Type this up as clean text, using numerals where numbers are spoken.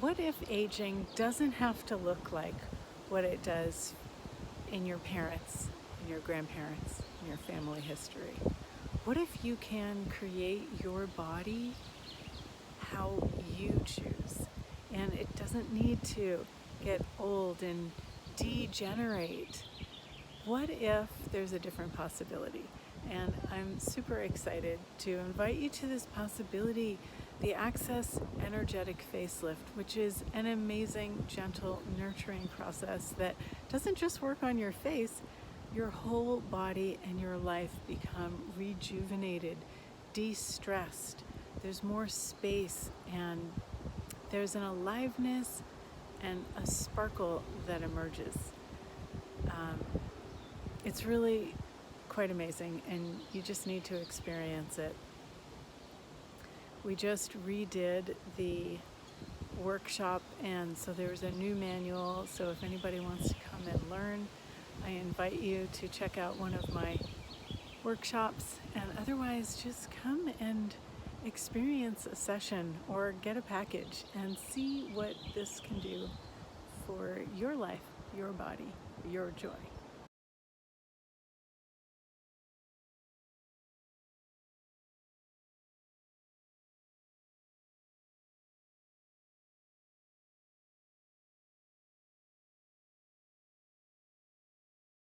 What if aging doesn't have to look like what it does in your parents, in your grandparents, in your family history? What if you can create your body how you choose? And it doesn't need to get old and degenerate. What if there's a different possibility? And I'm super excited to invite you to this possibility, the Access Energetic Facelift, which is an amazing, gentle, nurturing process that doesn't just work on your face. Your whole body and your life become rejuvenated, de-stressed. There's more space, and there's an aliveness and a sparkle that emerges. It's really quite amazing, and you just need to experience it. We just redid the workshop, and so there's a new manual. So if anybody wants to come and learn, I invite you to check out one of my workshops, and otherwise just come and experience a session or get a package and see what this can do for your life, your body, your joy.